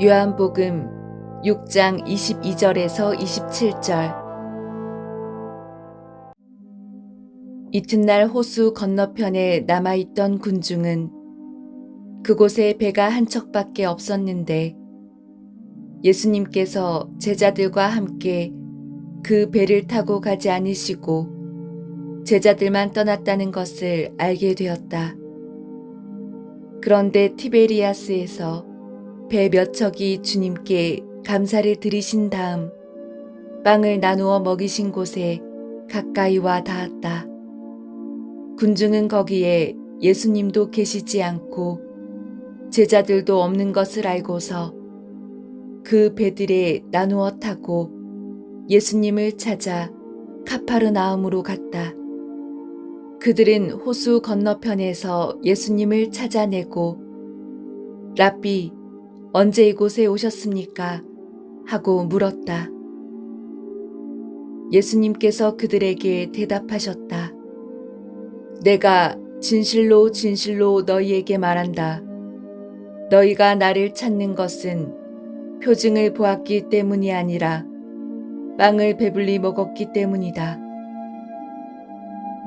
요한복음 6장 22절에서 27절. 이튿날 호수 건너편에 남아있던 군중은 그곳에 배가 한 척밖에 없었는데 예수님께서 제자들과 함께 그 배를 타고 가지 않으시고 제자들만 떠났다는 것을 알게 되었다. 그런데 티베리아스에서 배 몇 척이 주님께 감사를 드리신 다음 빵을 나누어 먹이신 곳에 가까이 와 닿았다. 군중은 거기에 예수님도 계시지 않고 제자들도 없는 것을 알고서 그 배들에 나누어 타고 예수님을 찾아 카파르나움으로 갔다. 그들은 호수 건너편에서 예수님을 찾아내고 랍비, 언제 이곳에 오셨습니까? 하고 물었다. 예수님께서 그들에게 대답하셨다. 내가 진실로 진실로 너희에게 말한다. 너희가 나를 찾는 것은 표징을 보았기 때문이 아니라 빵을 배불리 먹었기 때문이다.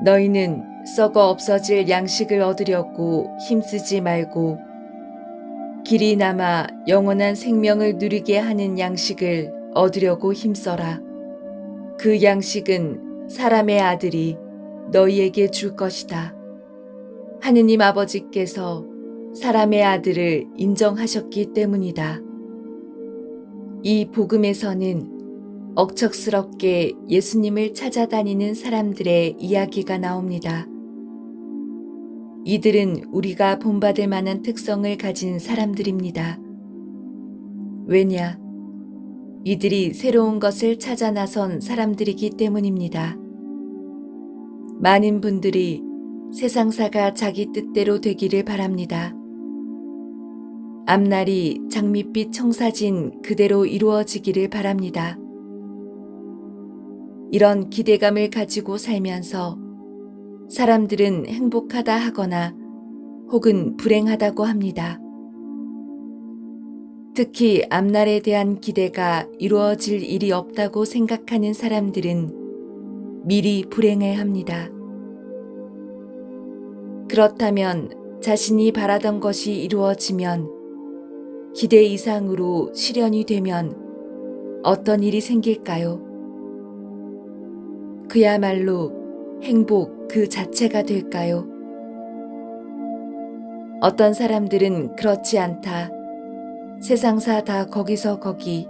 너희는 썩어 없어질 양식을 얻으려고 힘쓰지 말고 길이 남아 영원한 생명을 누리게 하는 양식을 얻으려고 힘써라. 그 양식은 사람의 아들이 너희에게 줄 것이다. 하느님 아버지께서 사람의 아들을 인정하셨기 때문이다. 이 복음에서는 억척스럽게 예수님을 찾아다니는 사람들의 이야기가 나옵니다. 이들은 우리가 본받을 만한 특성을 가진 사람들입니다. 왜냐? 이들이 새로운 것을 찾아 나선 사람들이기 때문입니다. 많은 분들이 세상사가 자기 뜻대로 되기를 바랍니다. 앞날이 장밋빛 청사진 그대로 이루어지기를 바랍니다. 이런 기대감을 가지고 살면서 사람들은 행복하다 하거나 혹은 불행하다고 합니다. 특히 앞날에 대한 기대가 이루어질 일이 없다고 생각하는 사람들은 미리 불행해 합니다. 그렇다면 자신이 바라던 것이 이루어지면 기대 이상으로 실현이 되면 어떤 일이 생길까요? 그야말로 행복 그 자체가 될까요? 어떤 사람들은 그렇지 않다. 세상사 다 거기서 거기,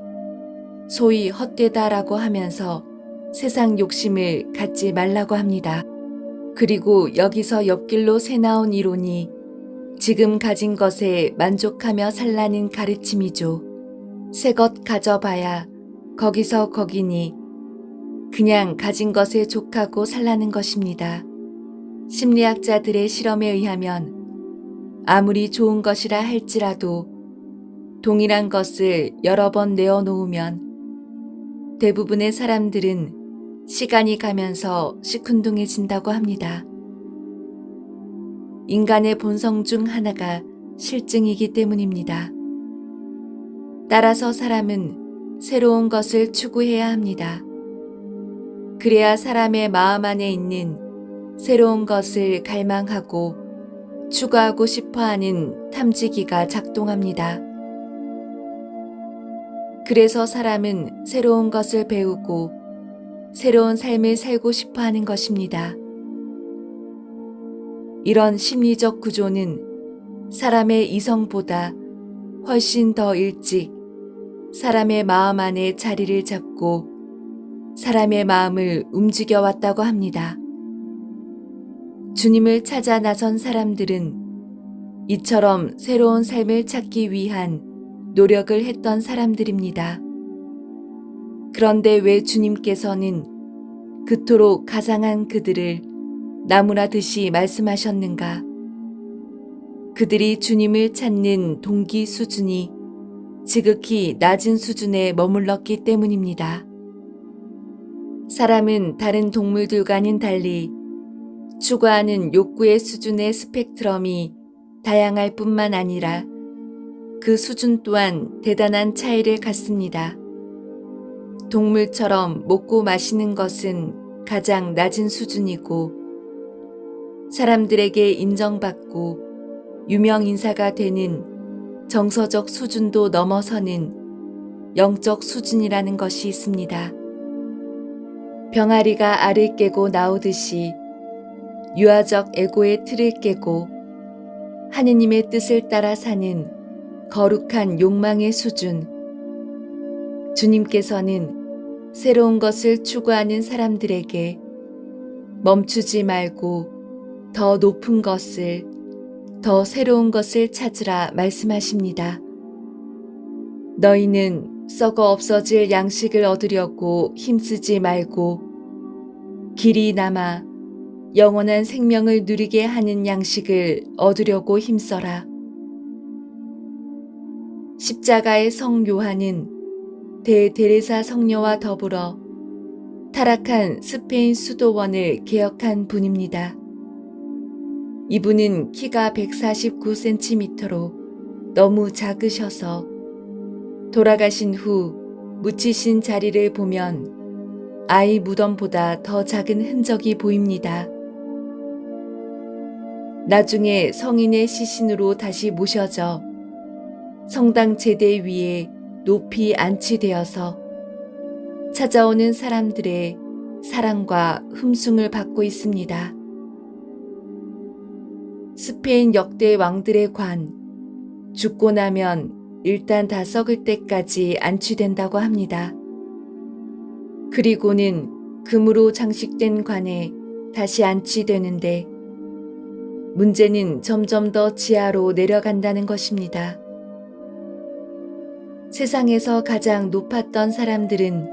소위 헛되다라고 하면서 세상 욕심을 갖지 말라고 합니다. 그리고 여기서 옆길로 새나온 이론이 지금 가진 것에 만족하며 살라는 가르침이죠. 새것 가져봐야 거기서 거기니 그냥 가진 것에 족하고 살라는 것입니다. 심리학자들의 실험에 의하면 아무리 좋은 것이라 할지라도 동일한 것을 여러 번 내어놓으면 대부분의 사람들은 시간이 가면서 시큰둥해진다고 합니다. 인간의 본성 중 하나가 실증이기 때문입니다. 따라서 사람은 새로운 것을 추구해야 합니다. 그래야 사람의 마음 안에 있는 새로운 것을 갈망하고 추구하고 싶어하는 탐지기가 작동합니다. 그래서 사람은 새로운 것을 배우고 새로운 삶을 살고 싶어하는 것입니다. 이런 심리적 구조는 사람의 이성보다 훨씬 더 일찍 사람의 마음 안에 자리를 잡고 사람의 마음을 움직여 왔다고 합니다. 주님을 찾아 나선 사람들은 이처럼 새로운 삶을 찾기 위한 노력을 했던 사람들입니다. 그런데 왜 주님께서는 그토록 가장한 그들을 나무라듯이 말씀하셨는가? 그들이 주님을 찾는 동기 수준이 지극히 낮은 수준에 머물렀기 때문입니다. 사람은 다른 동물들과는 달리 추구하는 욕구의 수준의 스펙트럼이 다양할 뿐만 아니라 그 수준 또한 대단한 차이를 갖습니다. 동물처럼 먹고 마시는 것은 가장 낮은 수준이고 사람들에게 인정받고 유명 인사가 되는 정서적 수준도 넘어서는 영적 수준이라는 것이 있습니다. 병아리가 알을 깨고 나오듯이 유아적 에고의 틀을 깨고 하느님의 뜻을 따라 사는 거룩한 욕망의 수준. 주님께서는 새로운 것을 추구하는 사람들에게 멈추지 말고 더 높은 것을, 더 새로운 것을 찾으라 말씀하십니다. 너희는 썩어 없어질 양식을 얻으려고 힘쓰지 말고 길이 남아 영원한 생명을 누리게 하는 양식을 얻으려고 힘써라. 십자가의 성 요한은 대데레사 성녀와 더불어 타락한 스페인 수도원을 개혁한 분입니다. 이분은 키가 149cm로 너무 작으셔서 돌아가신 후 묻히신 자리를 보면 아이 무덤보다 더 작은 흔적이 보입니다. 나중에 성인의 시신으로 다시 모셔져 성당 제대 위에 높이 안치되어서 찾아오는 사람들의 사랑과 흠숭을 받고 있습니다. 스페인 역대 왕들의 관, 죽고 나면 일단 다 썩을 때까지 안치된다고 합니다. 그리고는 금으로 장식된 관에 다시 안치되는데 문제는 점점 더 지하로 내려간다는 것입니다. 세상에서 가장 높았던 사람들은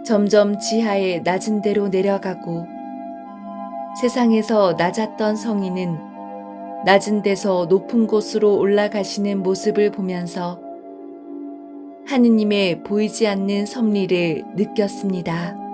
점점 지하에 낮은 데로 내려가고 세상에서 낮았던 성인은 낮은 데서 높은 곳으로 올라가시는 모습을 보면서 하느님의 보이지 않는 섭리를 느꼈습니다.